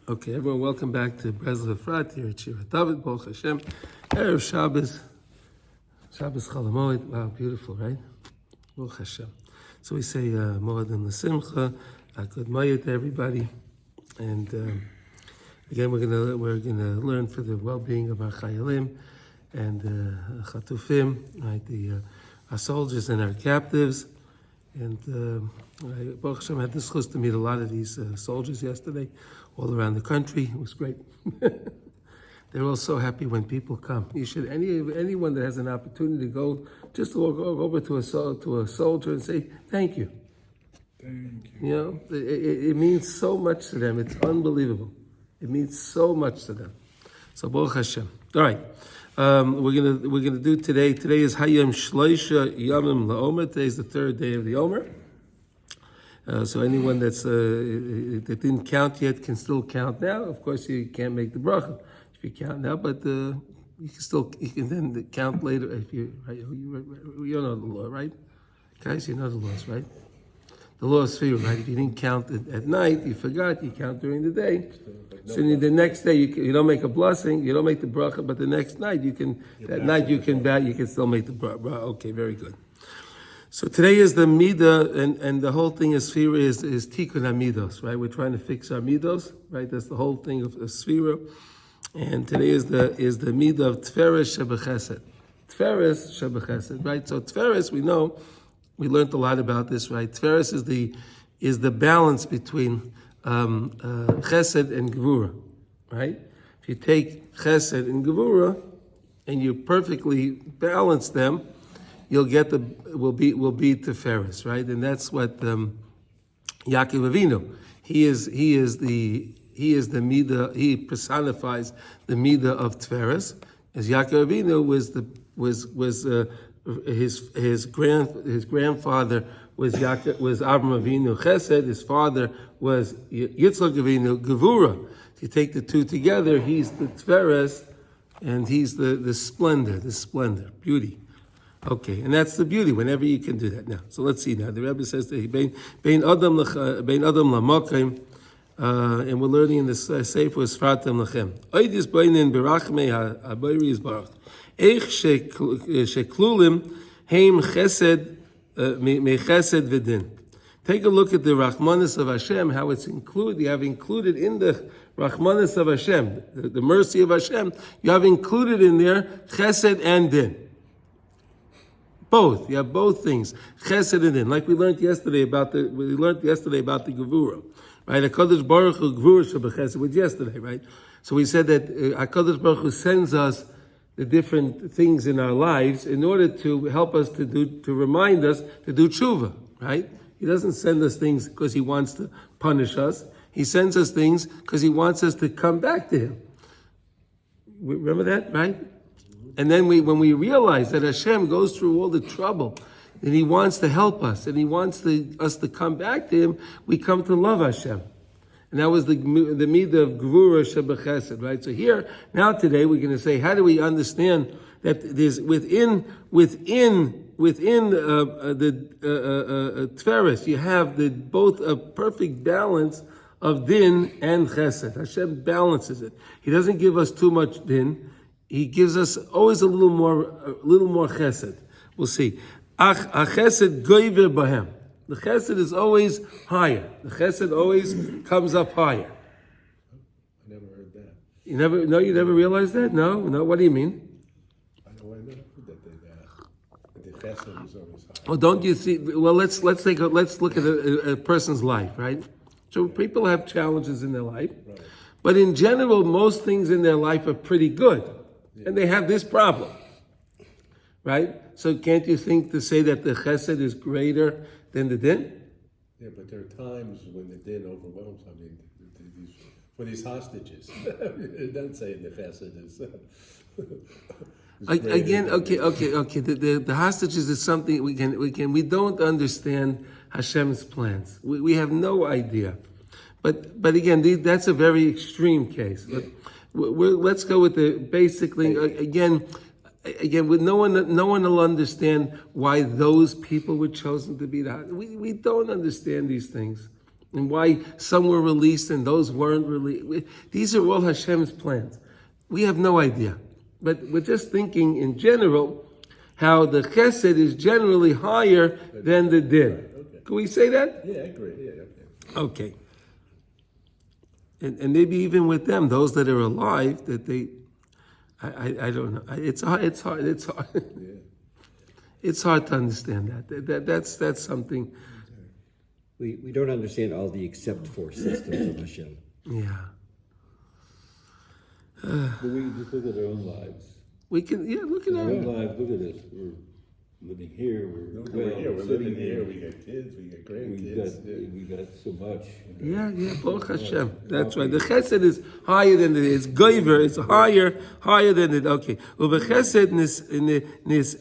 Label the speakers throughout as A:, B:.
A: Okay, everyone, welcome back to Breslov Efrat here at Shira David, Baruch Hashem. Erev Shabbos, Shabbos Chalamoid. Wow, beautiful, right? Baruch Hashem. So we say Mo'adim L'Simcha, Good Maya to everybody, and again we're gonna learn for the well-being of our Chayalim and Chatufim, right? Our soldiers and our captives. And Baruch Hashem had this chus to meet a lot of these soldiers yesterday, all around the country. It was great. They're all so happy when people come. You should anyone that has an opportunity to go, just walk over to a soldier and say thank you.
B: Thank you.
A: You know, it means so much to them. It's unbelievable. It means so much to them. So Baruch Hashem. All right. We're gonna do today. Today is Hayom Shloisha Yamim LaOmer. Today is the third day of the Omer. So anyone that didn't count yet can still count now. Of course, you can't make the bracha if you count now, but you can then count later if you know the law, right? Guys, you know the laws, right? The law is Sefira, right? If you didn't count at night, you forgot, you count during the day. So the next day, you don't make a blessing, you don't make the bracha, but the next night, you can still make the bracha. Okay, very good. So today is the midah, and the whole thing is Sefira is tikkun midos, right? We're trying to fix our midos, right? That's the whole thing of Sefira. And today is the midah of Tiferes Shebechesed. Tiferes Shebechesed, right? So Tiferes, we know, we learned a lot about this, right? Tiferes is the balance between Chesed and Gevura, right? If you take Chesed and Gevura and you perfectly balance them, you'll get will be Tiferes, right? And that's what Yaakov Avinu. He is the midah. He personifies the midah of Tiferes, as Yaakov Avinu his grandfather was Abraham Avinu Chesed. His father was Yitzchak Avinu Gevura. If you take the two together, he's the Tiferes, and he's the splendor, beauty. Okay, and that's the beauty. Whenever you can do that. Now, so let's see. Now the Rebbe says that Bein Adam Lamakim, and we're learning in this Sefer Sfartem Lachem. Oidis Beinin Berachmei HaBoiri Yisbarach. Eich Sheklulim Heim Chesed Mechesed V'Din. Take a look at the Rachmanis of Hashem, how it's included. You have included in the Rachmanis of Hashem, the mercy of Hashem. You have included in there Chesed and Din. Both. You have both things. Chesed and Din. Like we learned yesterday about the Gevura. Right? HaKadosh Baruch Hu Gevura Shebechesed was yesterday, right? So we said that HaKadosh Baruch Hu sends us the different things in our lives in order to help us to remind us to do tshuva, right? He doesn't send us things because he wants to punish us. He sends us things because he wants us to come back to him. Remember that, right? And then when we realize that Hashem goes through all the trouble, and he wants to help us, and he wants us to come back to him, we come to love Hashem. And that was the midah of Gevura Shebechesed, right? So here, now today, we're going to say, how do we understand that there's within the Tiferes, you have both a perfect balance of Din and Chesed. Hashem balances it. He doesn't give us too much Din. He gives us always a little more Chesed. We'll see. Ach Chesed goiver bahem. The Chesed is always higher. The Chesed always comes up higher.
B: I never heard that.
A: You never realized that? No. What do you mean?
B: I never heard that the Chesed is always higher.
A: Well, don't you see? Well, let's look at a person's life, right? So people have challenges in their life,
B: right.
A: But in general, most things in their life are pretty good, and they have this problem, right? So can't you think to say that the Chesed is greater than the Din?
B: Yeah, but there are times when the Din overwhelms. I mean, for these hostages, don't say the Chesed is.
A: Again, okay. The hostages is something we don't understand Hashem's plans. We have no idea. But again, that's a very extreme case. But let's go with the basically again. No one will understand why those people were chosen to be the. We don't understand these things. and why some were released and those weren't released. These are all Hashem's plans. We have no idea. But we're just thinking in general how the chesed is generally higher than the din.
B: Okay.
A: Can we say that?
B: Yeah, I agree. Yeah,
A: Okay.
B: okay.
A: And maybe even with them, those that are alive, that they, I don't know. It's hard.
B: Yeah.
A: It's hard to understand that. That's something.
C: We don't understand all the except for systems of Hashem.
A: Yeah.
D: But we can just look at our own lives.
A: We can, look at
D: Our
A: that.
D: own lives, look at us. We're living here.
B: We're here. We're living here. We got kids. We got grandkids.
D: We got so much.
A: Yeah, Baruch Hashem. That's right. The chesed is higher than it's goiver. It's higher than it. Okay. Uve chesed nis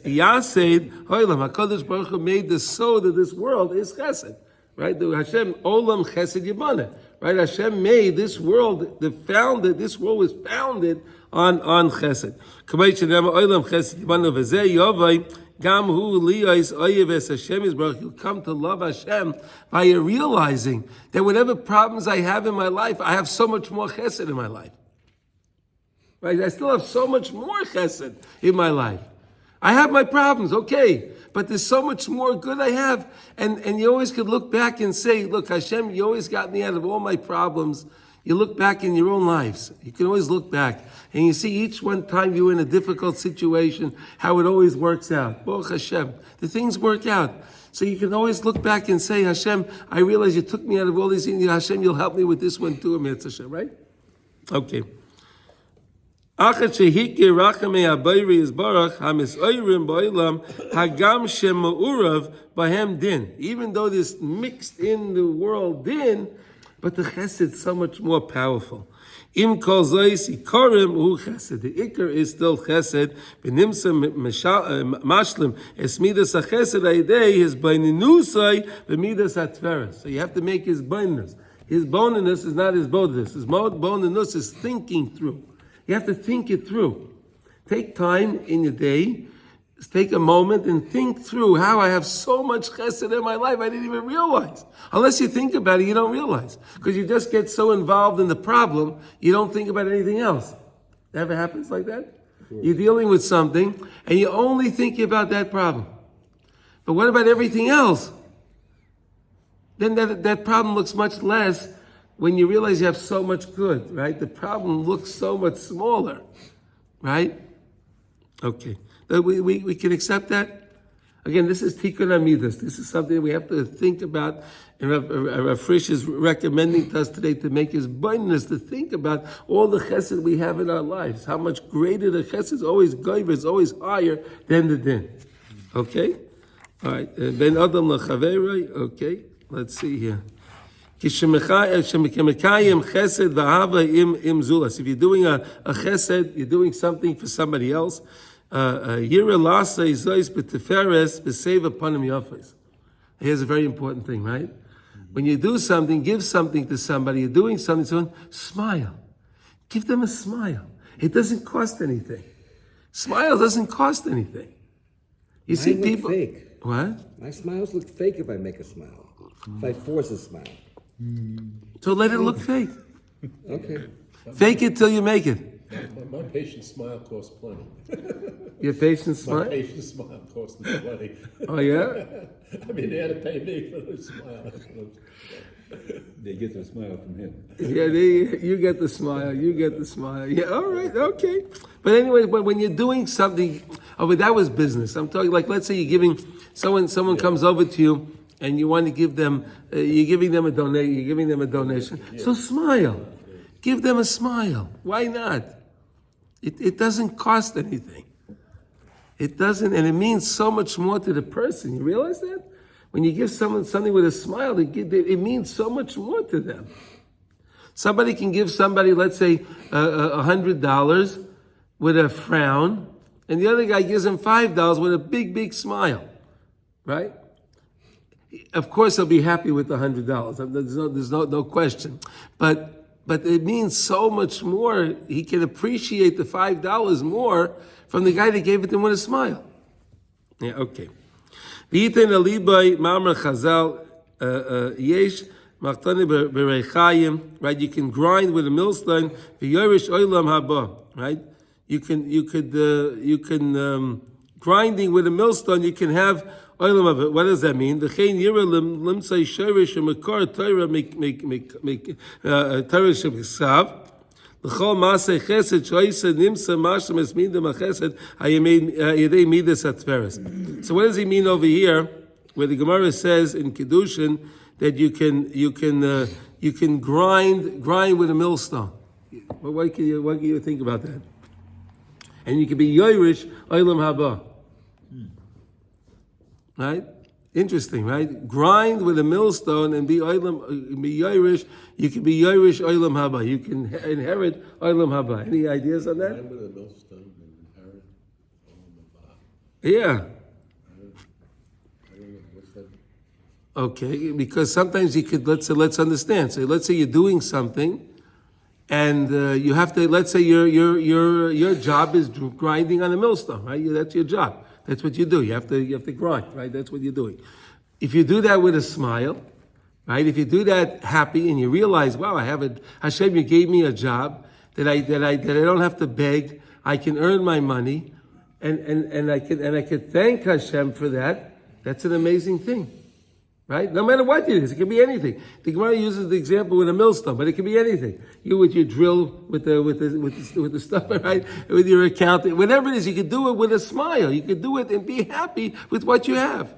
A: yased hoilam. Hakadosh Baruch Hu made the soul of this world is chesed. Right? The Hashem olam chesed yibana. Right? Hashem made this world. This world was founded on chesed. Kamei shenema olam chesed yibana v'zeh yovai. Gam hu liyos oyev es Hashem is Baruch. You'll come to love Hashem by realizing that whatever problems I have in my life, I have so much more chesed in my life. Right? I still have so much more chesed in my life. I have my problems, okay, but there's so much more good I have. And you always could look back and say, look, Hashem, you always got me out of all my problems. You look back in your own lives. You can always look back. And you see each one time you're in a difficult situation, how it always works out. Baruch Hashem. The things work out. So you can always look back and say, Hashem, I realize you took me out of all these things. Hashem, you'll help me with this one too, Amir Hashem, right? Okay. Achat shehikir rachamei habayri is baruch hamisoyrim ba'olam hagam shema'urav bahem din. Even though this mixed in the world din, but the chesed is so much more powerful. Im kol zois ikorim hu chesed. The ikar is still chesed. Benimsa mashlim es midas ha-chesed ha-idei his baininusai b'midas ha-tveres. So you have to make his baininus. His boninus is not his bodinus. His boninus is thinking through. You have to think it through. Take time in your day. Take a moment and think through how I have so much chesed in my life I didn't even realize. Unless you think about it, you don't realize. Because you just get so involved in the problem, you don't think about anything else. That ever happens like that? Sure. You're dealing with something, and you only think about that problem. But what about everything else? Then that problem looks much less when you realize you have so much good, right? The problem looks so much smaller, right? Okay. We can accept that. Again, this is Tikkun Amidas. This is something we have to think about. And Rav Frisch is recommending to us today to make his bonus to think about all the chesed we have in our lives. How much greater the chesed is always goyver, is always higher than the din. Okay? All right. Ben Adam Lachaverei. Okay. Let's see here. If you're doing a chesed, you're doing something for somebody else. Here's a very important thing, right? When you do something, give something to somebody, you're doing something, someone, smile. Give them a smile. It doesn't cost anything. Smile doesn't cost anything. You see people...
C: fake.
A: What?
C: My smiles look fake if I make a smile. If I force a smile.
A: So let it look fake.
C: Okay.
A: Fake it till you make it.
B: My patient smile costs plenty.
A: Your patient
B: My
A: smile?
B: patient smile costs me plenty.
A: Oh, yeah?
B: I mean, they had to pay me for the smile.
D: They get their smile from him.
A: Yeah, you get the smile. You get the smile. Yeah, all right, okay. But anyway, when you're doing something, but that was business. I'm talking like, let's say you're giving someone comes over to you and you want to give them, you're giving them a donation. So smile. Give them a smile. Why not? It doesn't cost anything. It doesn't, and it means so much more to the person. You realize that? When you give someone something with a smile, it means so much more to them. Somebody can give somebody, let's say, $100 with a frown, and the other guy gives him $5 with a big, big smile, right? Of course, he'll be happy with the $100. There's no question. But it means so much more. He can appreciate the $5 more from the guy that gave it to him with a smile. Yeah, okay. V'yiten alibay mamar chazal yesh Machtani bereichayim, right? You can grind with a millstone. V'yorish olam haba, right? You can grinding with a millstone. You can have olam haba. What does that mean? The chein yira limtzay shorish makor Torah make Torah shebsav. L'chol maaseh chesed shoyse nimsa mashem es midam chesed hayedei midas atferes. So what does he mean over here, where the Gemara says in Kiddushin that you can grind with a millstone? What can you think about that? And you can be yoirish olam haba, right? Interesting, right? Grind with a millstone and be yoirish. You can be yoirish olam haba. You can inherit olam haba. Any ideas on that?
B: I'm with a millstone and inherit olam haba.
A: Yeah.
B: I don't know, what's that?
A: Okay, because sometimes you could let's understand. So let's say you're doing something, and you have to. Let's say your job is grinding on a millstone, right? That's your job. That's what you do. You have to grind, right? That's what you're doing. If you do that with a smile, right? If you do that happy and you realize, wow, Hashem, you gave me a job that I don't have to beg. I can earn my money, and I can thank Hashem for that. That's an amazing thing, right? No matter what it is, it can be anything. The Gemara uses the example with a millstone, but it can be anything. You with your drill, with the stuff, right? With your accountant, whatever it is, you can do it with a smile. You can do it and be happy with what you have.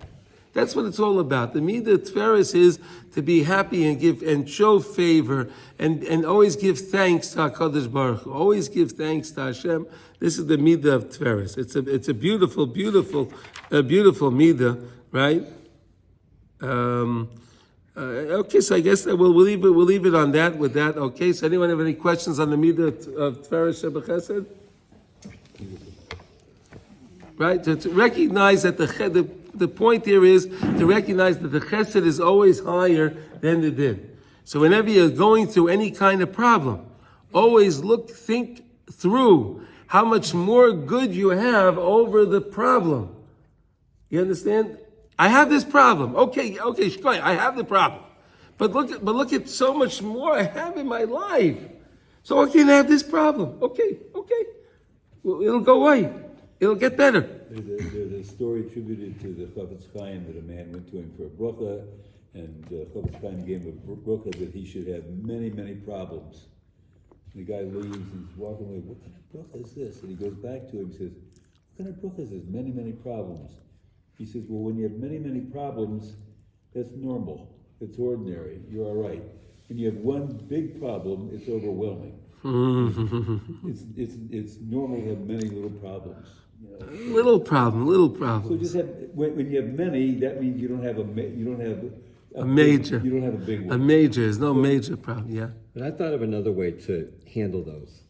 A: That's what it's all about. The midah tferes is to be happy and give and show favor and always give thanks to HaKadosh Baruch Hu. Always give thanks to Hashem. This is the midah of tferes. It's a beautiful midah, right? Okay, so I guess we'll leave it on that. With that, okay. So anyone have any questions on the midah of tferes shebechesed? Right? To recognize that the point here is to recognize that the chesed is always higher than the din. So whenever you're going through any kind of problem, always think through how much more good you have over the problem. You understand? I have this problem. Okay, shkoy, I have the problem. But look at so much more I have in my life. So I can have this problem. Okay. Well, it'll go away. It'll get better.
D: There's a story attributed to the Chofetz Chaim that a man went to him for a bracha, and Chofetz Chaim gave him a bracha that he should have many, many problems. And the guy leaves and he's walking away. What kind of bracha is this? And he goes back to him and says, what kind of bracha is this? Many, many problems. He says, well, when you have many, many problems, that's normal. It's ordinary. You're all right. When you have one big problem, it's overwhelming. It's normal to have many little problems. You know?
A: Little problem.
D: So just when you have many, that means you don't have a major. You don't have a big one.
A: A major. There's no major problem. Yeah.
C: But I thought of another way to handle those,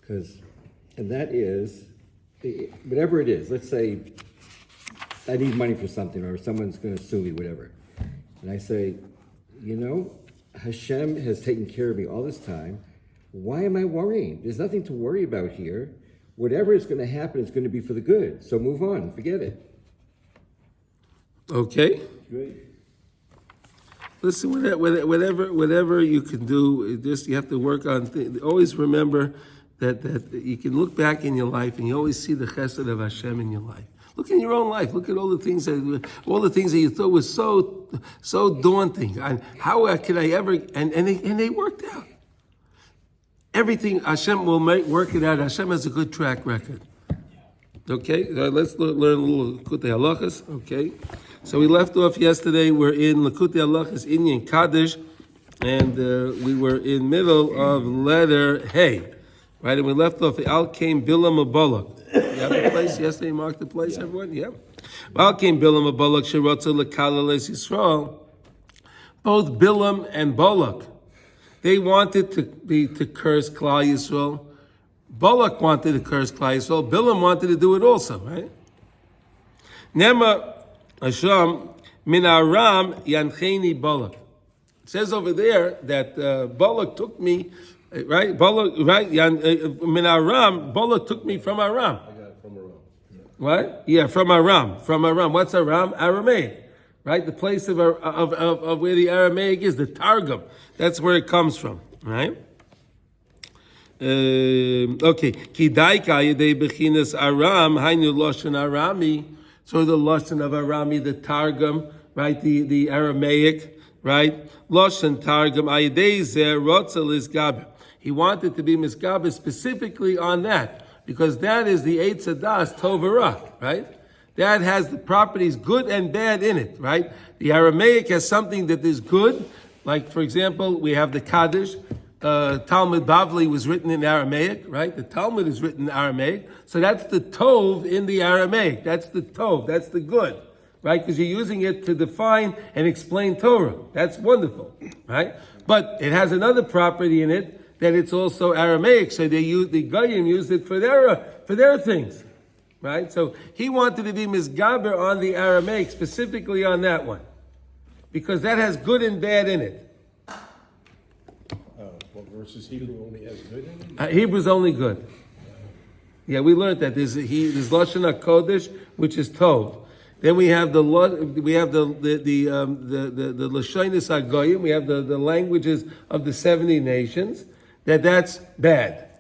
C: and that is, whatever it is. Let's say I need money for something, or someone's going to sue me, whatever, and I say, Hashem has taken care of me all this time. Why am I worrying? There's nothing to worry about here. Whatever is going to happen is going to be for the good. So move on. Forget it.
A: Okay.
D: Great.
A: Listen, whatever you can do, you have to work on things. Always remember that you can look back in your life and you always see the chesed of Hashem in your life. Look in your own life. Look at all the things that you thought was so daunting. And how could I ever? And they worked out. Everything Hashem will work it out. Hashem has a good track record. Okay, let's learn a little Likutey Halachos. Okay, so we left off yesterday. We're in Likutey Halachos Kaddish, and we were in middle of letter Hey, right? And we left off. Al came Bilam Abalak. You have the place yesterday. You marked the place, everyone. Yeah. Al came Bilam Abalak Shirotza Lekalal Es Yisrael. Both Bilam and Balak, they wanted to curse Klal Yisrael. Balak wanted to curse Klal Yisrael. Bilam wanted to do it also, right? Nema Hashem min Aram yancheni Balak. It says over there that Balak took me, right? Balak, right? Min Aram, Balak took me from Aram.
B: I got it from Aram.
A: What? Yeah, from Aram. From Aram. What's Aram? Aramaic. right? The place of where the Aramaic is, the Targum. That's where it comes from, right? Okay. Kidaika yedei bechinas Aram hainu lashon Arami. So the lashon of Arami, the Targum, right? The Aramaic, right? Lashon Targum ayedei zeh rotzel isgaber. He wanted to be misgaber specifically on that because that is the Eitz Hadas Tovara, right? That has the properties good and bad in it, right? The Aramaic has something that is good, like for example, we have the Kaddish. Talmud Bavli was written in Aramaic, right? The Talmud is written in Aramaic. So that's the Tov in the Aramaic. That's the Tov. That's the good, right? Because you're using it to define and explain Torah. That's wonderful, right? But it has another property in it that it's also Aramaic. So the Goyim used it for their things, right? So he wanted to be misgaber on the Aramaic, specifically on that one, because that has good and bad in it.
B: Versus Hebrew only has good in it?
A: Hebrew's only good. Yeah, we learned that. There's Lashon HaKodesh, which is Tov. Then we have the Lashonis HaGoyim. We have the languages of the 70 nations. That's bad.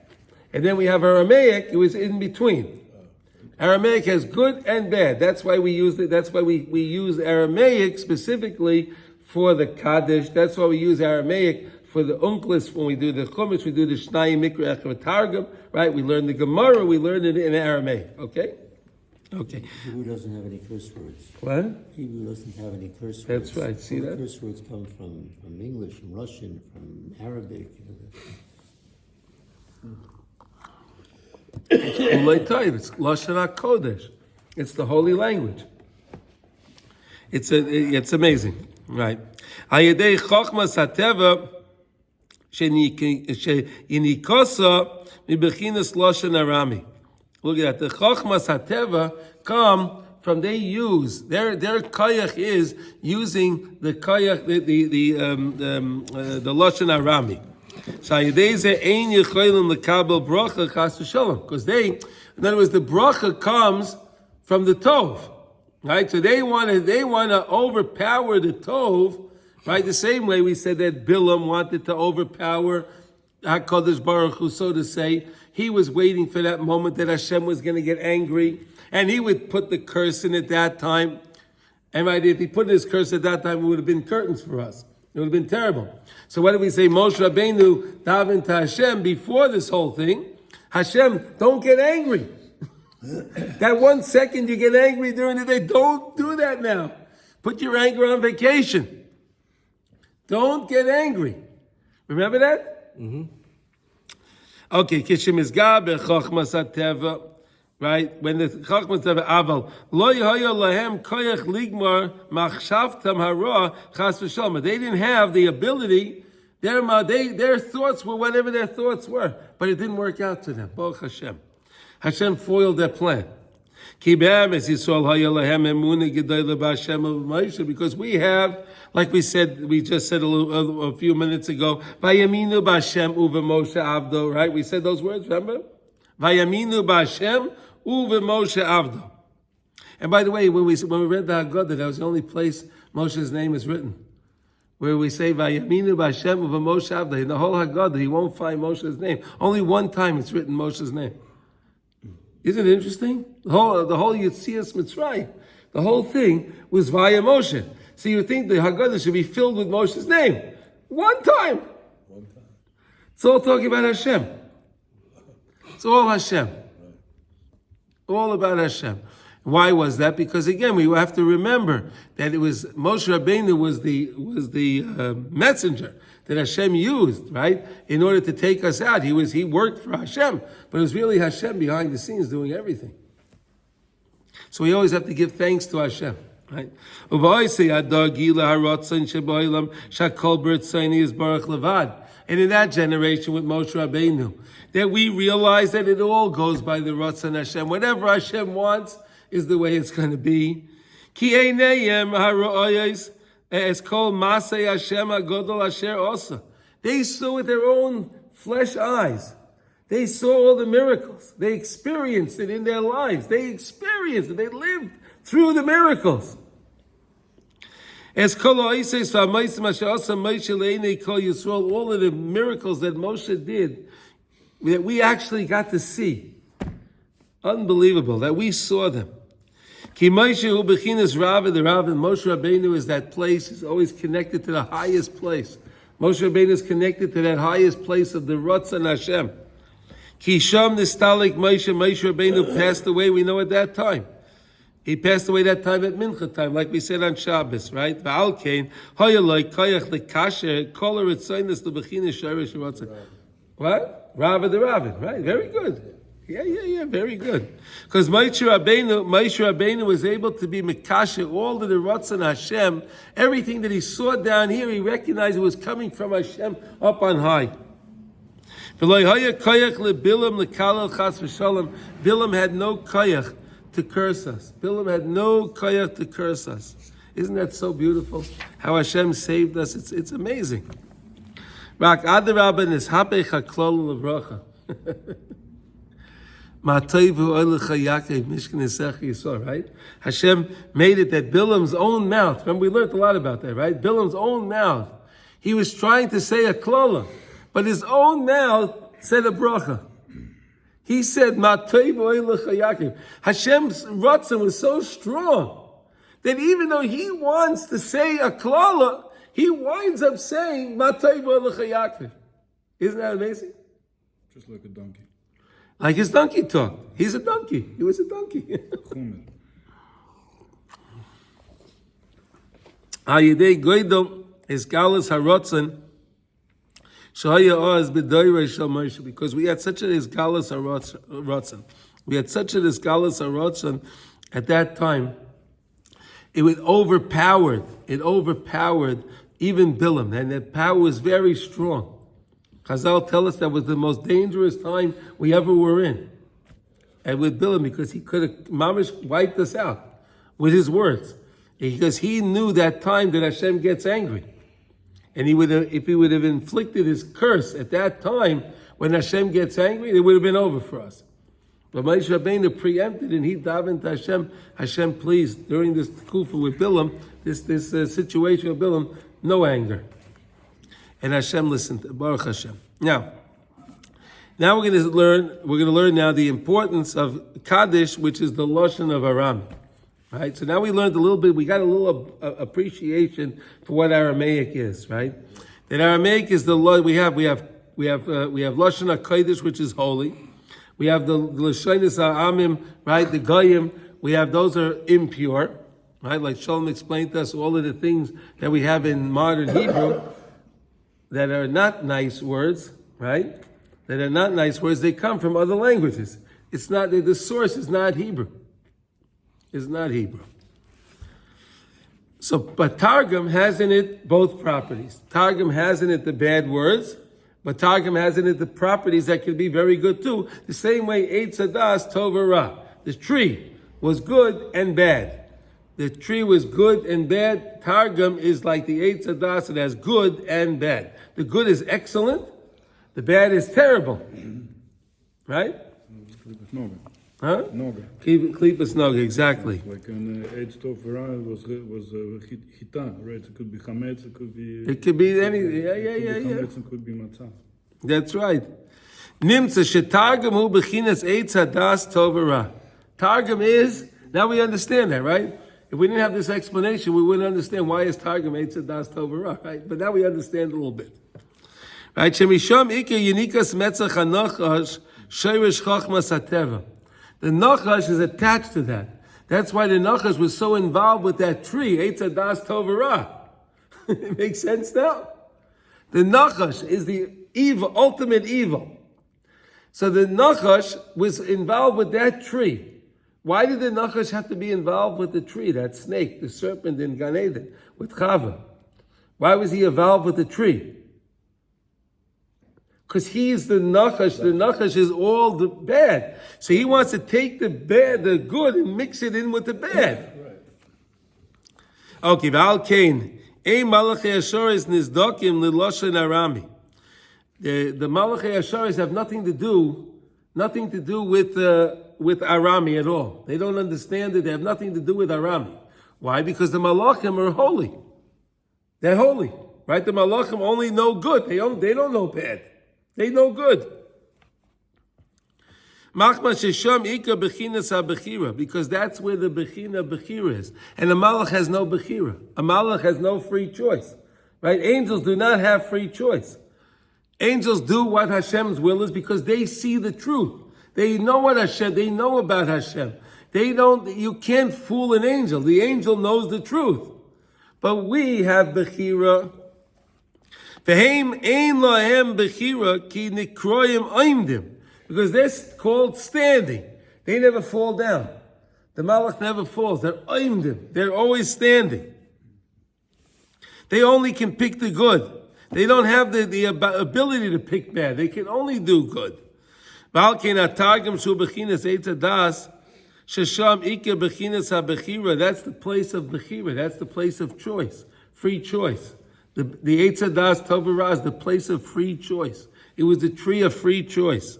A: And then we have Aramaic. It was in between. Aramaic has good and bad. That's why we use it. That's why we use Aramaic specifically for the Kaddish. That's why we use Aramaic for the Unklis. When we do the Chumash, we do the Shnai Mikra Echad Targum, right? We learn the Gemara, we learn it in Aramaic, okay? Okay.
E: Hebrew doesn't have any curse words.
A: What?
E: Hebrew doesn't have any curse words.
A: That's right, see
E: All
A: that?
E: Curse words come from English, from Russian, from Arabic.
A: It's Lashon HaKodesh. It's the holy language. It's amazing, right? Hayedei Chochmas HaTeva Shenikosa Mibechinas Lashon Arami. Look at that. The Chochmas HaTeva come from their koyach is using the koyach, the Lashon Arami. Because in other words, the bracha comes from the Tov, right? So they want to overpower the Tov, right? The same way we said that Bilam wanted to overpower HaKadosh Baruch Hu, so to say. He was waiting for that moment that Hashem was going to get angry, and he would put the curse in at that time. And right, if he put his curse at that time, it would have been curtains for us. It would have been terrible. So what did we say? Moshe Rabbeinu davened to Hashem before this whole thing. Hashem, don't get angry. That 1 second you get angry during the day, don't do that now. Put your anger on vacation. Don't get angry. Remember that? Mm-hmm. Okay, Kishim is Gab, Chochmas HaTeva. Right? When the Chachmas have Aval, Lo Yehoya Lahem Koyach Ligmar Machshavtam Hara Chas V'Shalom. They didn't have the ability. Their thoughts were whatever their thoughts were, but it didn't work out to them. Baruch Hashem. Hashem foiled their plan. Because we have, like we just said a few minutes ago, Vayaminu B'Hashem Uve Moshe Avdo. Right? We said those words. Remember? Vayaminu B'Hashem Uve Moshe Avdo. And by the way, when we read the Haggadah, that was the only place Moshe's name is written, where we say Vayaminu B'Hashem Uve Moshe Avdo. In the whole Haggadah, you won't find Moshe's name. Only one time it's written Moshe's name. Isn't it interesting? The whole Yetzias Mitzrayim, the whole thing was via Moshe. So you would think the Haggadah should be filled with Moshe's name. One time. It's all talking about Hashem. It's all Hashem. All about Hashem. Why was that? Because again, we have to remember that it was Moshe Rabbeinu was the messenger that Hashem used, right, in order to take us out. He worked for Hashem, but it was really Hashem behind the scenes doing everything. So we always have to give thanks to Hashem, right? And in that generation with Moshe Rabbeinu, that we realize that it all goes by the Ratzon Hashem. Whatever Hashem wants is the way it's going to be. Ki einayim ha'ro'ayis es kol masei Hashem ha'godol asher osa. They saw with their own flesh eyes. They saw all the miracles. They experienced it in their lives. They experienced it. They lived through the miracles. As all of the miracles that Moshe did, that we actually got to see. Unbelievable, that we saw them. Ki Moshe hu bechinas Rav, the Rav, and Moshe Rabbeinu is that place, is always connected to the highest place. Moshe Rabbeinu is connected to that highest place of the Ratzon Hashem. Ki Sham Nistalik Moshe Rabbeinu passed away, we know at that time. He passed away that time at Mincha time, like we said on Shabbos, right? V'al kein, hoyaloi koyach lekasher, kol ha'ritzonos lebechinas shorish Ratzon. What? Rav the Rav, right? Very good. Yeah, very good. Because Moshe Rabbeinu was able to be Mekasher, all of the Ratzon Hashem, everything that he saw down here, he recognized it was coming from Hashem up on high. Bilam had no koyach to curse us. Bilam had no koyach to curse us. Isn't that so beautiful? How Hashem saved us. It's amazing. Rak adarabah nishapech haklol levracha. Right? Hashem made it that Bilam's own mouth, remember we learned a lot about that, right? Bilam's own mouth, he was trying to say a klola, but his own mouth said a bracha. He said, Hashem's ratzon was so strong that even though he wants to say a klola, he winds up saying, Isn't that amazing?
F: Just like a donkey.
A: Like his donkey talk. He's a donkey. He was a donkey. Ayidei goydom is galus harotzen shahaya oz b'doyrei shel Moshe, because we had such a galus harotzen. We had such a galus harotzen at that time. It overpowered even Bilam, and that power was very strong. Chazal tell us that was the most dangerous time we ever were in. And with Bilam, because he could have mamish wiped us out with his words. Because he knew that time that Hashem gets angry. And he would have, if he would have inflicted his curse at that time, when Hashem gets angry, it would have been over for us. But Moshe Rabbeinu preempted, and he davened to Hashem, please, during this kufa with Bilam, this situation with Bilam, no anger. And Hashem listened to Baruch Hashem. Now we're going to learn now the importance of Kaddish, which is the Lashon of Aramaic. Right? So now we learned a little bit, we got a little appreciation for what Aramaic is, right? That Aramaic is we have Lashon Kaddish, which is holy. We have the Lashonis Ha'amim, right? The Goyim, those are impure, right? Like Shalom explained to us, all of the things that we have in modern Hebrew that are not nice words, right? That are not nice words, they come from other languages. It's not, the source is not Hebrew. It's not Hebrew. So, but Targum has in it both properties. Targum has in it the bad words, but Targum has in it the properties that can be very good too. The same way Eitz Hadas Tov Ra. The tree was good and bad. The tree was good and bad. Targum is like the Eitz Hadas, it has good and bad. The good is excellent, the bad is terrible. Right? Huh?
F: Noga.
A: Klipas Noga, exactly.
F: Like an Eitz Tov Ra was chita, right? It could be chametz, it could be...
A: It could be anything, yeah.
F: Chametz, it could be matzah.
A: That's right. Nimtza shetargum hu bechinas Eitz Hadas Tov Ra. Targum is, now we understand that, right? If we didn't have this explanation, we wouldn't understand why is Targum Eitz Hadas Tov Ra, right? But now we understand a little bit. Right? Shemisham Ike Yenikas Metzach HaNachash Sheirish Chachmas HaTeva. The Nachash is attached to that. That's why the Nachash was so involved with that tree, Eitz Hadas Tov Ra. It makes sense now? The Nachash is the evil, ultimate evil. So the Nachash was involved with that tree. Why did the Nachash have to be involved with the tree, that snake, the serpent in Gan Eden, with Chava? Why was he involved with the tree? Because he's the Nachash. The Nachash is all the bad. So he wants to take the bad, the good, and mix it in with the bad. Okay, V'al Kain. Ein Malachei Asharis nizdokim l'loshen Arami. The Malachei Asharis have nothing to do with Arami at all. They don't understand it. They have nothing to do with Arami. Why? Because the Malachim are holy. They're holy, right? The malachim only know good. They don't know bad. They know good. Machma shesham ika bechinas ha-bechira, because that's where the bechina bechira is. And a malach has no bechira. A malach has no free choice, right? Angels do not have free choice. Angels do what Hashem's will is because they see the truth. They know what Hashem, they know about Hashem. You can't fool an angel. The angel knows the truth. But we have bechira. V'heim ein lahem bechira ki nikroyim oimdim. Because they're called standing. They never fall down. The malach never falls. They're oimdim. They're always standing. They only can pick the good. They don't have the ability to pick bad. They can only do good. That's the place of bechira. That's the place of choice, free choice. The Eitz Hadas Tovara is the place of free choice. It was the tree of free choice.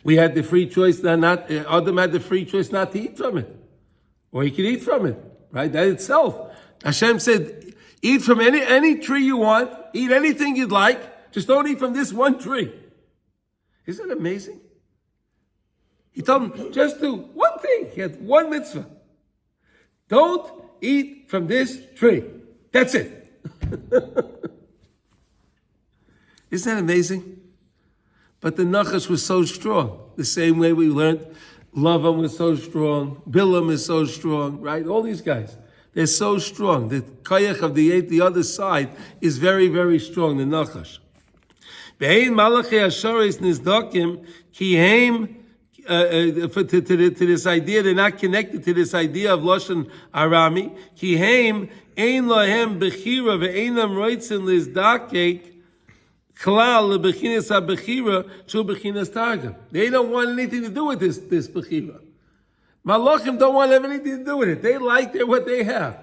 A: We had the free choice, Adam had the free choice not to eat from it. Or he could eat from it, right? That itself. Hashem said, eat from any tree you want, eat anything you'd like, just don't eat from this one tree. Isn't that amazing? He told him, just do one thing. He had one mitzvah. Don't eat from this tree. That's it. Isn't that amazing? But the Nachash was so strong. The same way we learned Lavan was so strong, Bilam is so strong, right? All these guys, they're so strong. The Kayach of the other side is very, very strong, the Nachash. Ve'ein Malachi Asharis Nizdakim Ki Heim to this idea, they're not connected to this idea of Lashon Arami. Ki Heim Ein Lahem Bechira Ve'einam Roitzin Lizdakek Klal lebechinas ha-bechira shu bechinas targum. They don't want anything to do with this bechira. Malachim don't want to have anything to do with it. They like what they have.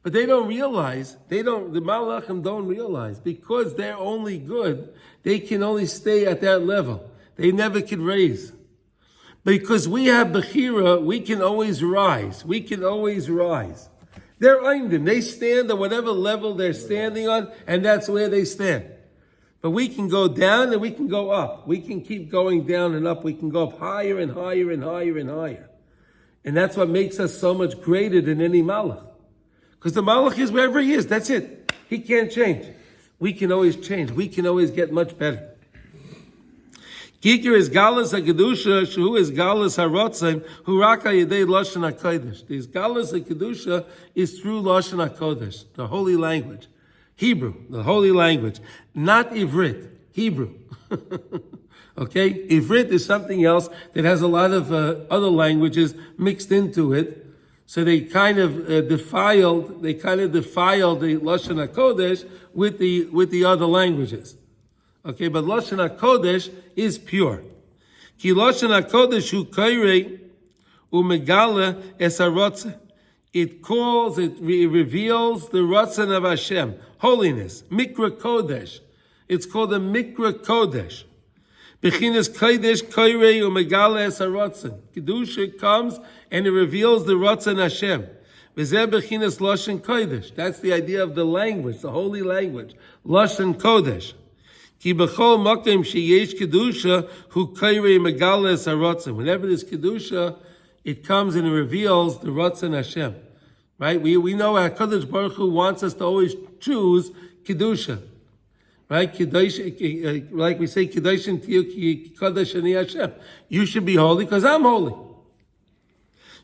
A: But they don't realize, the Malachim don't realize, because they're only good, they can only stay at that level. They never can raise. Because we have bechira, we can always rise. We can always rise. They're oimdim. They stand at whatever level they're standing on, and that's where they stand. But we can go down and we can go up. We can keep going down and up. We can go up higher and higher and higher and higher. And that's what makes us so much greater than any malach. Because the malach is wherever he is. That's it. He can't change. We can always change. We can always get much better. Kikir is galus ha-kedusha, who is galus ha-rotzim, who raka yedei lashon ha-kodesh. This galus ha-kedusha is through lashon ha-kodesh, the holy language. Hebrew, the holy language. Not Ivrit, Hebrew. Okay? Ivrit is something else that has a lot of other languages mixed into it. So they kind of defiled the Lashon HaKodesh with the other languages. Okay, but Lashon HaKodesh is pure. Ki Lashon HaKodesh hu kairei umegala es harotzeh. It reveals the Ratzon of Hashem, holiness, Mikra Kodesh. It's called a Mikra Kodesh. Bechinas Kodesh Koirei Umegala Es HaRatzon. Kedusha comes and it reveals the Ratzon Hashem. V'zeh bechinas Lashon Kodesh. That's the idea of the language, the holy language, Lashon Kodesh. Ki b'chol makom sheyesh Kedusha hu Koirei Umegala Es HaRatzon. Whenever there's Kedusha, it comes and it reveals the Ratzon Hashem. Right? We know HaKadosh Baruch Hu wants us to always choose Kedusha. Right? Kedosh, like we say, Kedushin Tiyu Kadosh Ani Hashem. You should be holy because I'm holy.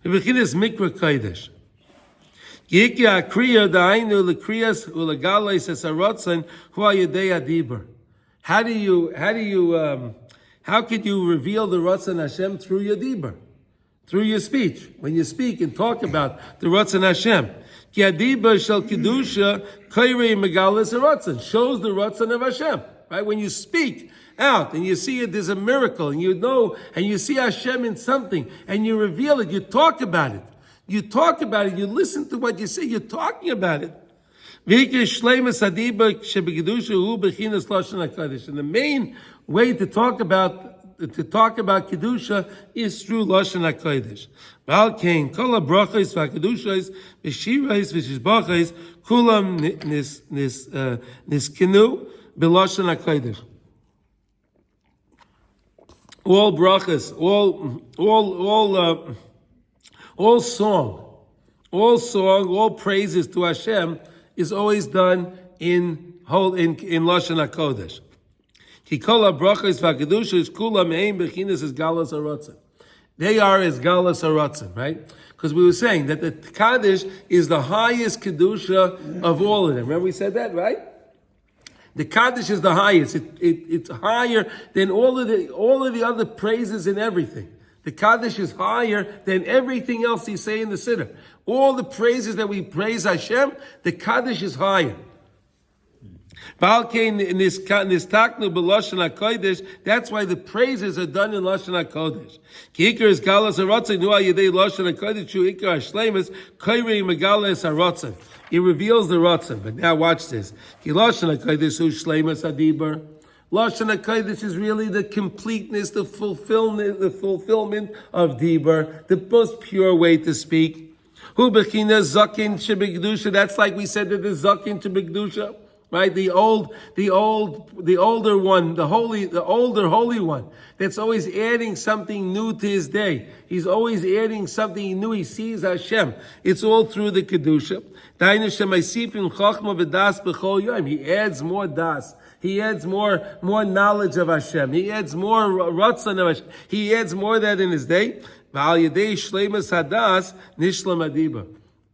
A: Bechinas Mikra Kodesh. Yiki Akriya Da'ainu L'Kriyas U'Legales Es HaRatzon Hu HaYedei HaDibur. How could you reveal the Ratzon Hashem through your Dibur? Through your speech, when you speak and talk about the Ratzon Hashem. Ki adiba shel kedusha kairei megalas haratzon, shows the Ratzon of Hashem. Right? When you speak out and you see it, there's a miracle, and you know, and you see Hashem in something, and you reveal it, you talk about it. You talk about it, you listen to what you say, you're talking about it. And the main way to talk about kedusha is through lashon hakodesh. Bal kain kol habrachos v'hakedushos v'shiros v'shizbachos kulam niskenu b'lashon hakodesh. All brachas, all song, all praises to Hashem is always done in lashon hakodesh. Ki kol habrachos v'hakedushos kulam ein bechinas as galas haratzon. They are as galas haratzon, right? Because we were saying that the Kaddish is the highest kedusha of all of them. Remember we said that, right? The Kaddish is the highest. It's higher than all of the other praises and everything. The Kaddish is higher than everything else you say in the Siddur. All the praises that we praise Hashem, the Kaddish is higher. That's why the praises are done in Lashon HaKodesh. Ki ikar is galas haratzon nu al yedei Lashon HaKodesh shu ikar hashleimus koirei megalas haratzon. It reveals the ratzon. But now watch this. Ki Lashon HaKodesh hu shleimus hadibar. Lashon HaKodesh is really the completeness, the fulfillment of Dibur, the most pure way to speak. Hu bechina zakin shebegdusha. That's like we said that the zakin shebegdusha, right? The older one, the older holy one. That's always adding something new to his day. He's always adding something new. He sees Hashem. It's all through the kedusha. He adds more das. He adds more knowledge of Hashem. He adds more ratzon of Hashem. He adds more of that in his day.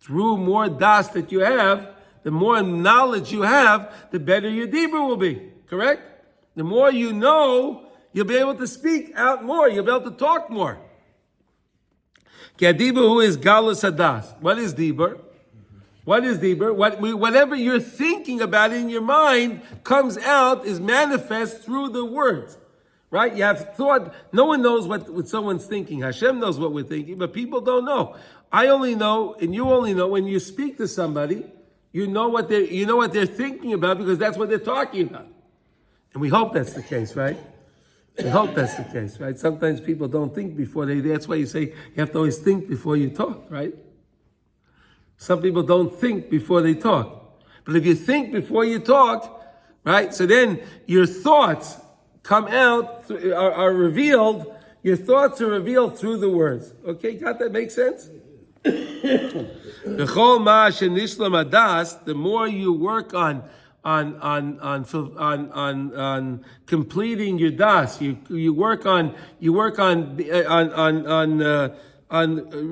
A: Through more das that you have, the more knowledge you have, the better your dibur will be. Correct? The more you know, you'll be able to speak out more. You'll be able to talk more. Who is galus hadas? What is dibur? What is dibur? Whatever you're thinking about in your mind comes out, is manifest through the words. Right? You have thought. No one knows what someone's thinking. Hashem knows what we're thinking, but people don't know. I only know, and you only know when you speak to somebody, you know what they're thinking about because that's what they're talking about. And we hope that's the case, right? We hope that's the case, right? Sometimes people don't think before that's why you say you have to always think before you talk, right? Some people don't think before they talk. But if you think before you talk, right, so then your thoughts come out, are revealed, your thoughts are revealed through the words. Okay, got that? Make sense? The more you work on completing your das, you work on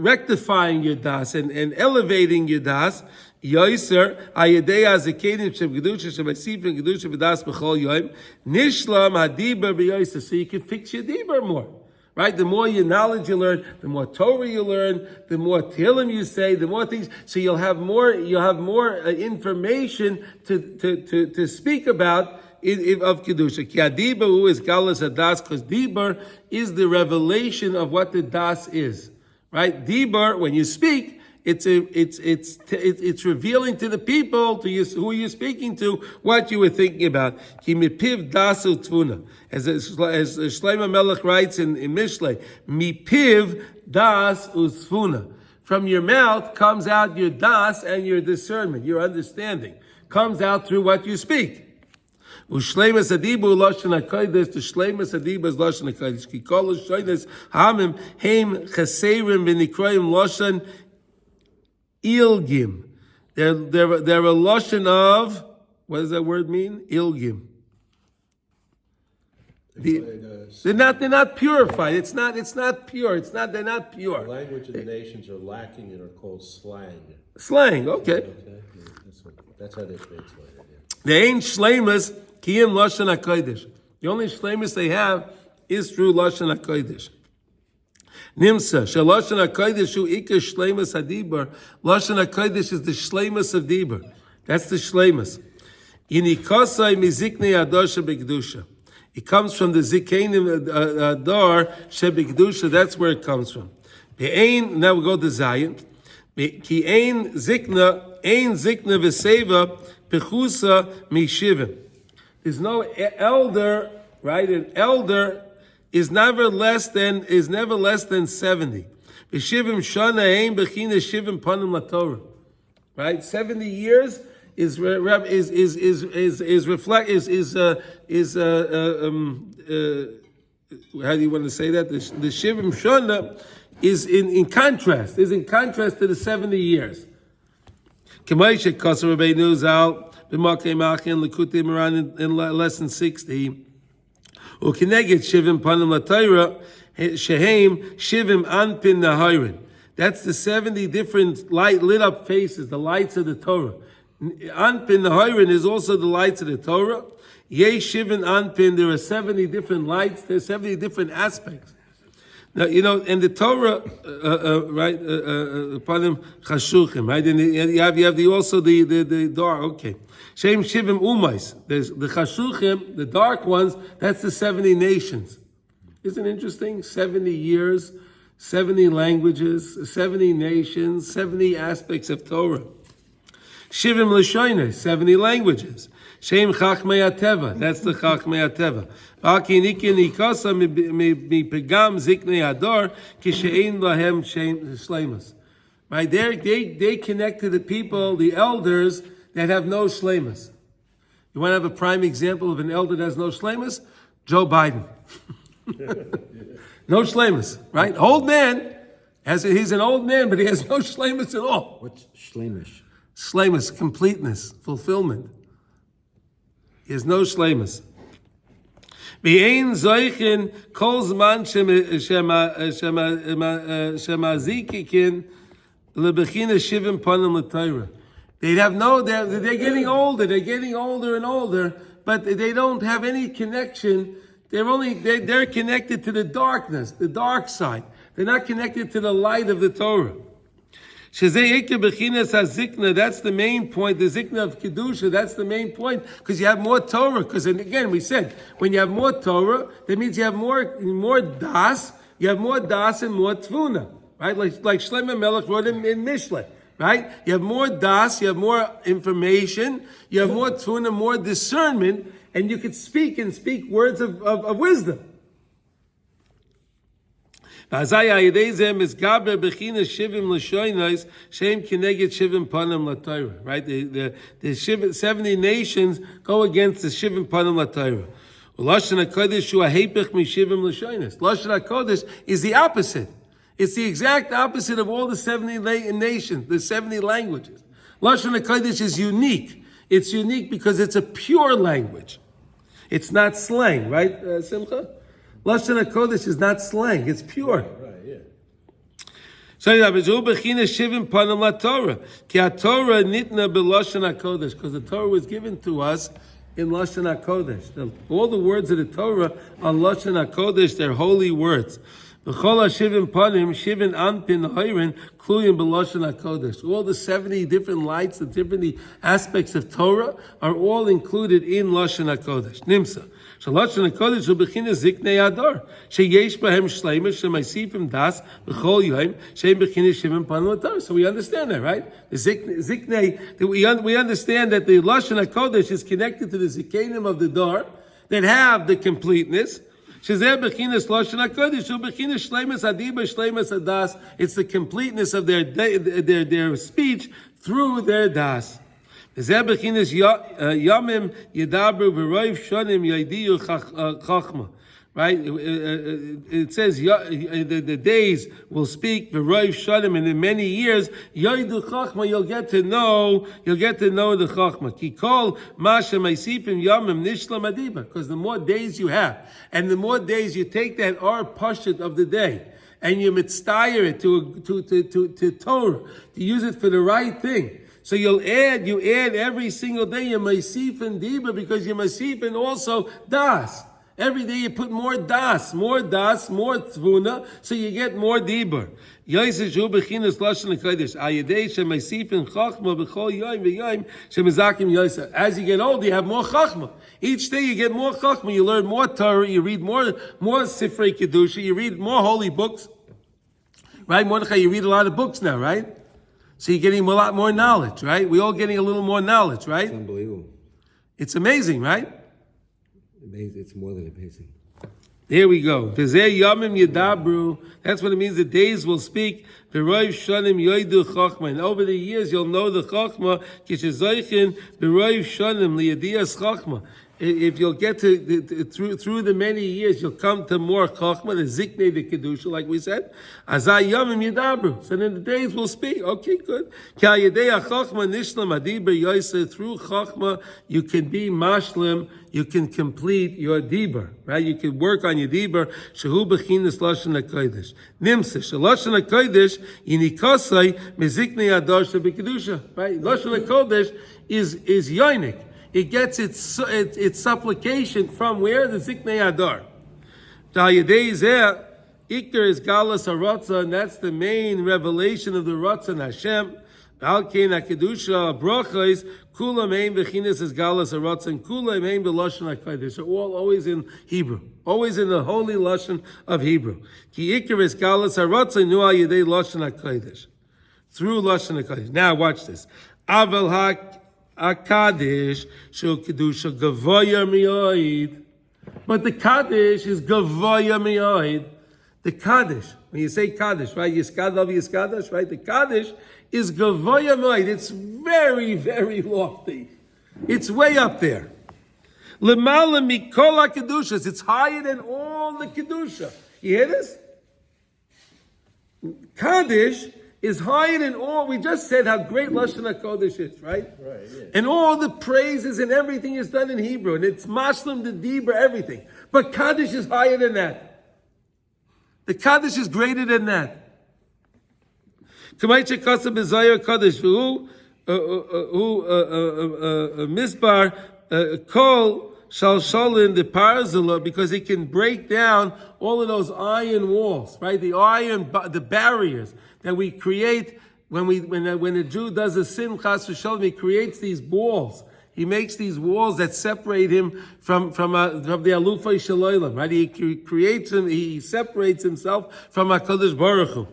A: rectifying your das and elevating your das. Yoiser ayedei azakenim shebgedusha shebasifin gedusha v'das b'chol yoim nishlam hadiber b'yoiser. So you can fix your diber more, right? The more your knowledge you learn, the more Torah you learn, the more Tehillim you say, the more things. So you'll have more information to speak about of kedusha. Ki hadiber hu is galas hadas, because diber is the revelation of what the das is. Right? Dibur, when you speak, it's revealing to the people, to you, who you're speaking to, what you were thinking about. Ki mipiv das u'tfuna. As Shlomo Melech writes in Mishlei, mipiv das u'tfuna. From your mouth comes out your das and your discernment, your understanding. Comes out through what you speak. Ushleimas adibu lashon hakodesh. The shleimas adibu is lashon hakodesh. Ki kol shoynes hamim heim chaserim v'nikroim lashon ilgim. They're a lashon of, what does that word mean? Ilgim. They're not purified. It's not pure. They're not pure.
B: The language of the nations are lacking and are called slang.
A: Slang, okay.
B: That's how they translate it. Yeah.
A: They ain't shleimas kiyim lashon hakodesh. The only shleimus they have is through lashon hakodesh. Nimsa shalashon hakodesh hu ikar shleimus hadibar. Lashon hakodesh is the shleimus of dibur. That's the shleimus. Yinikasai miziknei adosha begdusha. It comes from the zikenim ador shebegdusha. That's where it comes from. Now we go to Zion. Ki ein zikna v'seva pechusa mishivim. There's no elder, right? An elder is never less than 70. B'shivim shana ein b'china shivim panim laTorah. Right, 70 years is reflect how do you want to say that? The shivim shana is in contrast to the 70 years. K'mayshe Kasser Rabbeinu Zal b'makei machin Likutey Moran in lesson 60. U'kineged shivim panim laTorah shehem shivim anpin nahirin. That's the 70 different lit up faces, the lights of the Torah. Anpin nahirin is also the lights of the Torah. Yesh shivim anpin. There are 70 different lights. There are 70 different aspects. Now, and the Torah, right, panim chashuchim, right, and you have the dark, okay. Shem shivim umais. There's the chashuchim, the dark ones, that's the 70 nations. Isn't it interesting? 70 years, 70 languages, 70 nations, 70 aspects of Torah. Shivim l'shoineh, 70 languages. Shem chachmei ateva, that's the chachmei ateva. V'akinikin ikasa mipegam ziknei ador kishein lahem shleimus. Right, they connect to the people, the elders that have no shleimus. You want to have a prime example of an elder that has no shleimus? Joe Biden. No shleimus, right? Old man, he's an old man, but he has no shleimus at all.
C: What's shleimish?
A: Shleimus, completeness, fulfillment. He has no shleimus. V'ein zoichin kol zman shemazikikin lebechina shivim panim l'Torah. They're getting older. They're getting older and older, but they don't have any connection. They're connected to the darkness, the dark side. They're not connected to the light of the Torah. That's the main point. The zikna of kedusha. That's the main point because you have more Torah. Because again, we said when you have more Torah, that means you have more das. You have more das and more tvuna, right? Like Shlomo Melech wrote in Mishle, right? You have more das. You have more information. You have more tvuna, more discernment, and you could speak words of wisdom. Right? The 70 nations go against the shivim panim laTorah. Lashon HaKodesh is the opposite. It's the exact opposite of all the 70 nations, the 70 languages. Lashon HaKodesh is unique. It's unique because it's a pure language. It's not slang, right, Simcha? Lashon HaKodesh is not slang, it's pure.
B: Right, yeah.
A: So, because the Torah was given to us in Lashon HaKodesh. All the words of the Torah are Lashon HaKodesh, they're holy words. All the 70 different lights, the different aspects of Torah are all included in Lashon HaKodesh. Nimsa. Lashon HaKodesh u'bechina ziknei ador sheyesh bahem shleimus shemaisifim das b'chol yom sheim bechina shivim panim laTorah. So we understand that, right? The ziknei, we understand that the Lashon HaKodesh is connected to the zikenim of the door that have the completeness. It's the completeness of their speech through their das. Right? It says the days will speak v'roiv shalim, and in many years yoidu chachma, you'll get to know the chachma. Ki kol masha meisifim yamim nishlam adiba, because the more days you have, and the more days you take that pashut of the day, and you mitztayer it to Torah, to use it for the right thing. So you add every single day your meisifim diba, because your meisifim also das. Every day you put more das, more tvuna, so you get more dibur. As you get older, you have more chachma. Each day you get more chachma. You learn more Torah. You read more Sefira Kedusha. You read more holy books. Right, Mordechai? You read a lot of books now, right? So you're getting a lot more knowledge, right? We're all getting a little more knowledge, right?
C: It's unbelievable.
A: It's amazing, right?
C: Amazing. It's more than amazing.
A: Here we go. V'zeh yamim yedabru. That's what it means. The days will speak. V'roiv shanim yoidu chachma. And over the years, you'll know the chachma. Kishezoichin v'roiv shanim liyadiyas chachma. If you'll get through the many years, you'll come to more chachma, the ziknei, the kedusha, like we said. Azay yamim yedabru. So then the days will speak. Okay, good. Ki ayadei chachma nishlam adiber yoyse. Through chachma, you can be mashlim. You can complete your diber, right? You can work on your diber. Shehu bechinas lashon hakodesh. Nimse shalashon hakodesh yinikasai meziknei adar shebekedusha, right? Lashon hakodesh is yoinik. It gets its supplication from where? The Ziknei Adar. Ta'yadei zeh, Ikar is Galas HaRatzah, and that's the main revelation of the Ratzon Hashem. Al-Kein HaKedusha, Brachos, Kula Mein Bechinas is Galas HaRatzah, and Kula Mein B'Lashon HaKodesh. They're all always in Hebrew. Always in the holy Lashon of Hebrew. Ki Ikar is Galas HaRatzah, Nu Al-Yadei Lashon HaKodesh. Through Lashon HaKodesh. Now watch this. Aval Kaddish shel kedusha gavoya mi'oid, but the Kaddish is gavoya mi'oid. The Kaddish, when you say Kaddish, right? Yiskadash, right? The Kaddish is gavoya mi'oid. It's very, very lofty. It's way up there. Lemala mikol hakedushas. It's higher than all the kedusha. You hear this? Kaddish is higher than all. We just said how great Lashon HaKodesh is, right?
B: Right, yeah.
A: And all the praises and everything is done in Hebrew. And it's Mashlim, the Dibra, everything. But Kaddish is higher than that. The Kaddish is greater than that. K'mayche Kasa B'Zayar Kaddish, who Misbar Kol Shal Shalin the Parazilla, because it can break down all of those iron walls, right? The barriers that we create when a Jew does a sin, chas v'shalom, he creates these walls. He makes these walls that separate him from the alufay shalaylam, right? He creates him, he separates himself from HaKadosh Baruch Hu,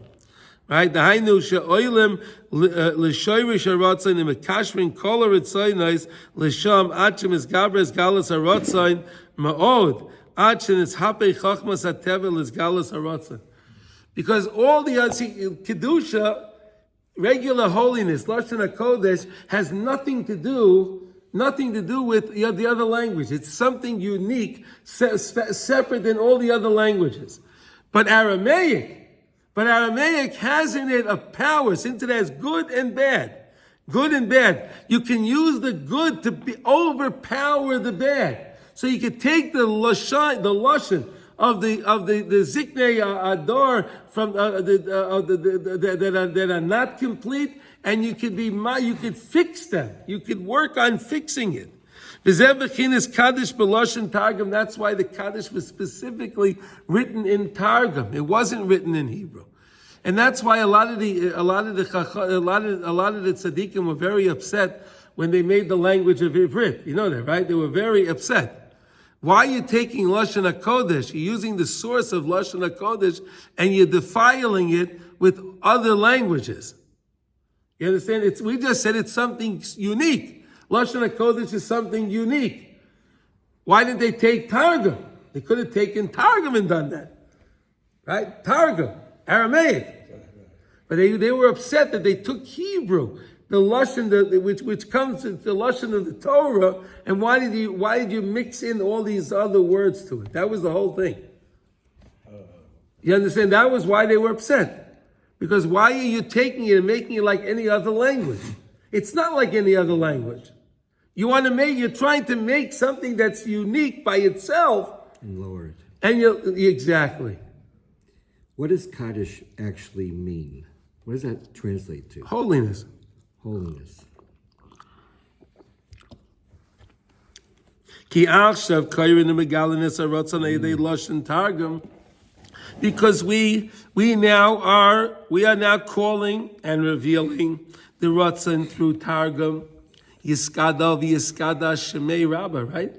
A: right? The hainu she'oilem l'shoyrish haratzon im ekashrin kol haritzonais l'sham achem es gabres galas haratzon ma'od achem es hapei chachmas hatevel es galas haratzon. Because all the other, kedusha, regular holiness, Lashon HaKodesh, has nothing to do with the other language. It's something unique, separate than all the other languages. But Aramaic has in it a power, since it has good and bad. Good and bad. You can use the good to overpower the bad. So you can take the lashon of the Ziknei Adar from that are not complete, and you could fix them. You could work on fixing it. Kaddish b'lashon Targum. That's why the Kaddish was specifically written in Targum. It wasn't written in Hebrew, and that's why a lot of the tzaddikim were very upset when they made the language of Ivrit. You know that, right? They were very upset. Why are you taking Lashon HaKodesh? You're using the source of Lashon HaKodesh and you're defiling it with other languages. You understand? We just said it's something unique. Lashon HaKodesh is something unique. Why didn't they take Targum? They could have taken Targum and done that. Right? Targum, Aramaic. But they were upset that they took Hebrew, the lashon which comes to the lashon of the Torah, and why did you mix in all these other words to it? That was the whole thing. You understand? That was why they were upset. Because why are you taking it and making it like any other language? It's not like any other language. You're trying to make something that's unique by itself.
C: And lower it.
A: And exactly.
C: What does Kaddish actually mean? What does that translate to?
A: Holiness.
C: Holiness.
A: Because we are now calling and revealing the Ratzon through Targum. Yiskadav Yiskada Shemei Rabbah, right?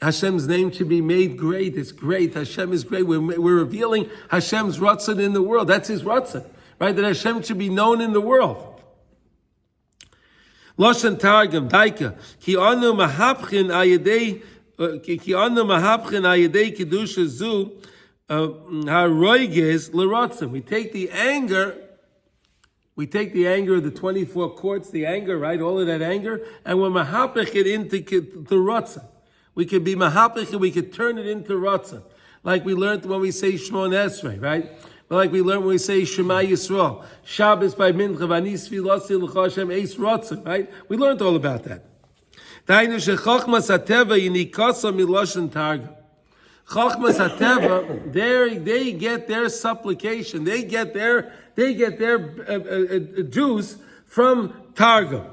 A: Hashem's name should be made great. It's great. Hashem is great. We're revealing Hashem's Ratzon in the world. That's His Ratzon, right? That Hashem should be known in the world. Lashon Targum, Daika, Ki anu mahapchin ayedei ki anu mahapchen ayidei kedusha zu haroiges l'rotzen. We take the anger of the 24 courts, the anger, right? All of that anger, and we're mahapech it into rotzen. We could be mahapech and we could turn it into rotzen. Like we learned when we say Shmon Esrei, right? Like we learned when we say Shema Yisrael. Shabbos by Mincha, Vanis Filasi L'cha Hashem Eis Rotzen, right? We learned all about that. Dainu shechochmas hateva yinikasa miloshen targum. Chochmas hateva, they get their supplication, they get their juice from targum.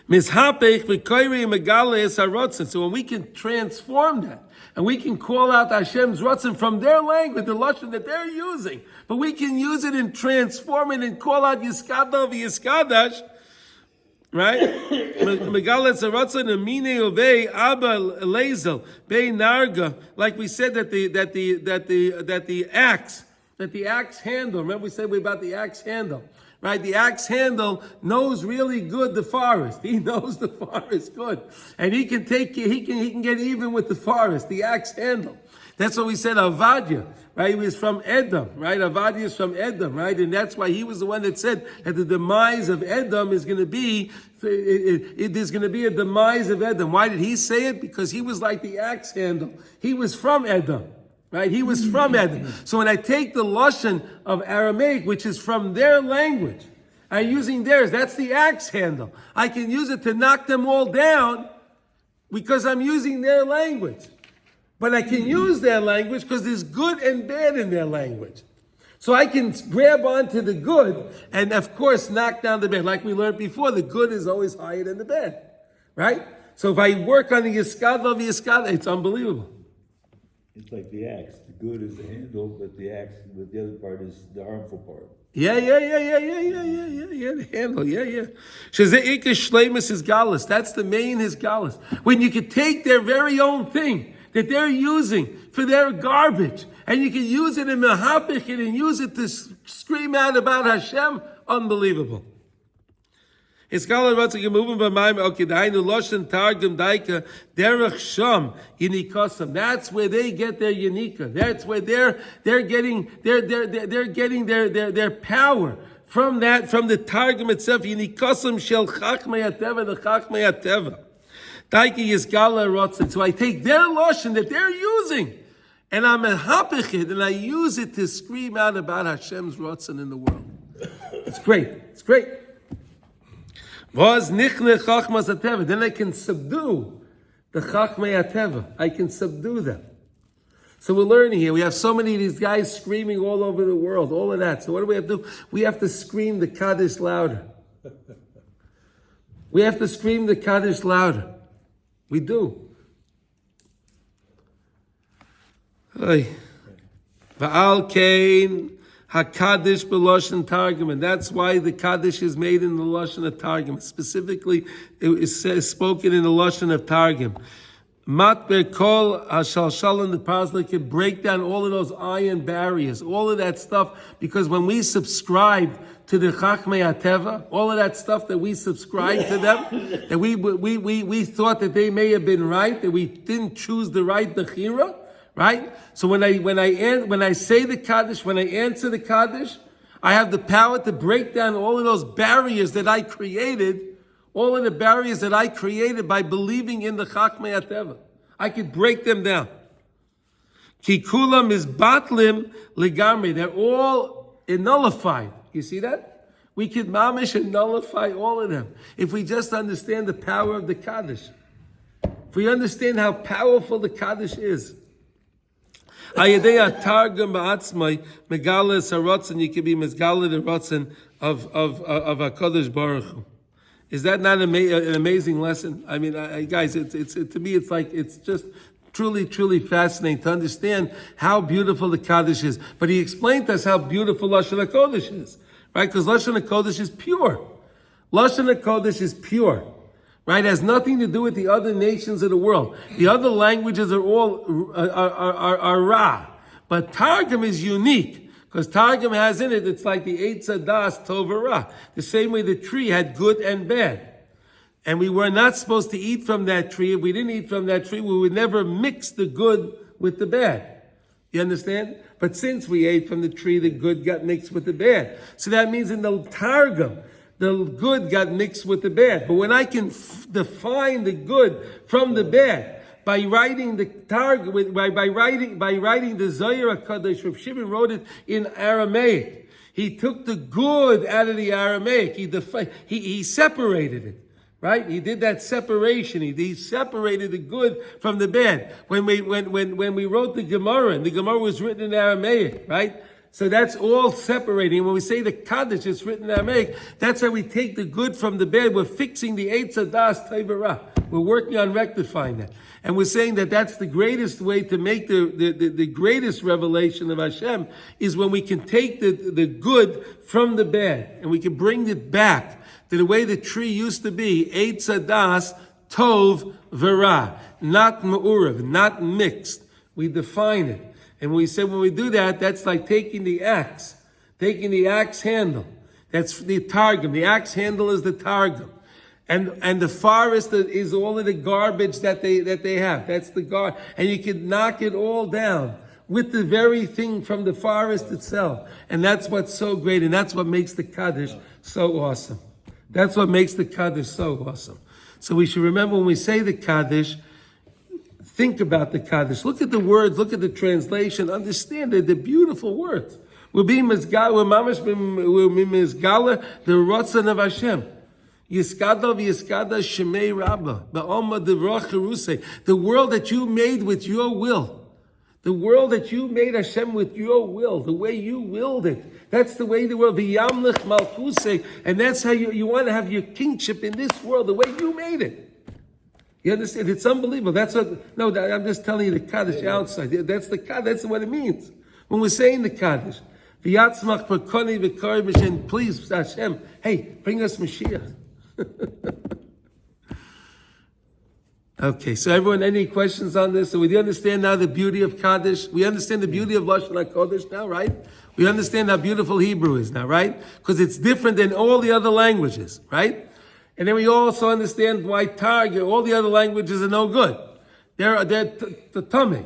A: Mishapech v'koyri megale es harotzen. So when we can transform that, and we can call out Hashem's rotzen from their language, the lashon that they're using, but we can use it and transform it and call out Yiskadav v'Yiskadash, right? Megale es harotzen amine ovei abba lezel bei narga. Like we said that the axe handle. Remember we said about the axe handle. Right, the axe handle knows really good the forest. He knows the forest good, and he can get even with the forest. The axe handle. That's what we said. Avadia, right? He was from Edom, right? Avadia is from Edom, right? And that's why he was the one that said that the demise of Edom is going to be. There's going to be a demise of Edom. Why did he say it? Because he was like the axe handle. He was from Edom. Right? He was from Edom. So when I take the lashon of Aramaic, which is from their language, I'm using theirs. That's the axe handle. I can use it to knock them all down because I'm using their language. But I can use their language because there's good and bad in their language. So I can grab onto the good and, of course, knock down the bad. Like we learned before, the good is always higher than the bad. Right? So if I work on the Yiskadav, it's unbelievable.
D: It's like the axe. The good is the handle, but the other part is the harmful part.
A: Yeah, the handle, yeah. Shezei Ikar Shleimus is galus. That's the main is galus. When you can take their very own thing that they're using for their garbage, and you can use it in Mahapich and use it to scream out about Hashem, unbelievable. It's called what's moving by my okay. Dainu loshen targum daika derech sham yinikasam. That's where they get their yinika. That's where they're getting their power from that, from the targum itself. Yinikasam shel chachmei hateva, the chachmei hateva. Daika yisgala rotzen. So I take their loshen that they're using, and I'm a hapich and I use it to scream out about Hashem's rotzen in the world. It's great. It's great. Then I can subdue the Chachmei HaTeva. I can subdue them. So we're learning here. We have so many of these guys screaming all over the world, all of that. So what do we have to do? We have to scream the Kaddish louder. We have to scream the Kaddish louder. We do. Va'al Kain HaKaddish b'Lashon Targum, and that's why the Kaddish is made in the Lashon of Targum. Specifically, it is spoken in the Lashon of Targum. Matber kol hashalshal in the Pasuk can break down all of those iron barriers, all of that stuff, because when we subscribe to the Chachmei HaTeva, all of that stuff that we subscribe to them, that we thought that they may have been right, that we didn't choose the right Bechira, right? So when I say the Kaddish, when I answer the Kaddish, I have the power to break down all of those barriers that I created, all of the barriers that I created by believing in the Chachmei HaTeva. I could break them down. Kikulam is batlim legamri. They're all nullified. You see that? We could mamish and nullify all of them if we just understand the power of the Kaddish. If we understand how powerful the Kaddish is. Ayadei Targum ba'atzmai megala sarotzen. You can be mezgala the rotzen of HaKadosh Baruch Hu. Is that not an amazing lesson? I mean, guys, it's to me, it's just truly fascinating to understand how beautiful the Kaddish is. But he explained to us how beautiful Lashon HaKodesh is, right? Because Lashon HaKodesh is pure. Lashon HaKodesh is pure. Right, it has nothing to do with the other nations of the world. The other languages are all are Ra, but Targum is unique because Targum has in it. It's like the Eitz Hadas Tov Ra. The same way the tree had good and bad. And we were not supposed to eat from that tree. If we didn't eat from that tree, we would never mix the good with the bad. You understand? But since we ate from the tree, the good got mixed with the bad. So that means in the Targum, the good got mixed with the bad. But when I can define the good from the bad, by writing the Targum, by writing the Zohar HaKadosh, Rav Shimon wrote it in Aramaic. He took the good out of the Aramaic. He separated it. Right? He did that separation. He separated the good from the bad. When we wrote the Gemara, and the Gemara was written in Aramaic, right? So that's all separating. When we say the Kaddish, it's written in Aramaic. That's how we take the good from the bad. We're fixing the Eitz Hadas Tevara. We're working on rectifying that. And we're saying that that's the greatest way to make the greatest revelation of Hashem is when we can take the good from the bad and we can bring it back to the way the tree used to be, Eitz Hadas Tov V'Ra, not Me'urav, not mixed. We define it. And we said when we do that, that's like taking the axe handle. That's the Targum. The axe handle is the Targum. And the forest is all of the garbage that they have. That's the garbage. And you can knock it all down with the very thing from the forest itself. And that's what's so great. And that's what makes the Kaddish so awesome. That's what makes the Kaddish so awesome. So we should remember when we say the Kaddish, think about the Kaddish. Look at the words, look at the translation, understand it, the beautiful words. We're being mizgala, we're mizgala, the Ratzon of Hashem. Yiskadav Yiskada Shemei Rabbah, Ba'oma Devrach Cherusei. The world that you made with your will. The world that you made, Hashem, with your will, the way you willed it. That's the way the world, V'yamlich Malchusei, and that's how you want to have your kingship in this world, the way you made it. You understand? It's unbelievable. That's what, no, I'm just telling you the Kaddish outside. That's the Kaddish, that's what it means. When we're saying the Kaddish, V'yatzmach Perkoni V'kari B'shen, please, Hashem, hey, bring us Mashiach. Okay, so everyone, any questions on this? So we understand now the beauty of Kaddish. We understand the beauty of Lashon HaKodesh now, right? We understand how beautiful Hebrew is now, right? Because it's different than all the other languages, right? And then we also understand why all the other languages are no good. They're the tummy.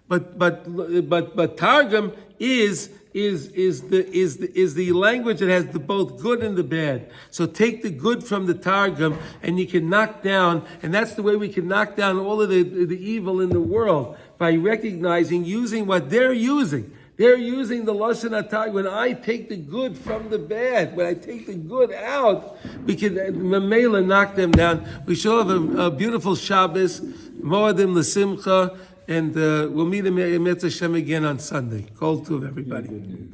A: But Targum is the language that has the both good and the bad. So take the good from the Targum and you can knock down, and that's the way we can knock down all of the evil in the world, by recognizing, using what they're using. They're using the Lashon HaTargum. When I take the good from the bad, when I take the good out, we can Mamela knock them down. We shall have a beautiful Shabbos, Moadim L'Simcha, and we'll meet Hashem again on Sunday. Kol Tuv, everybody.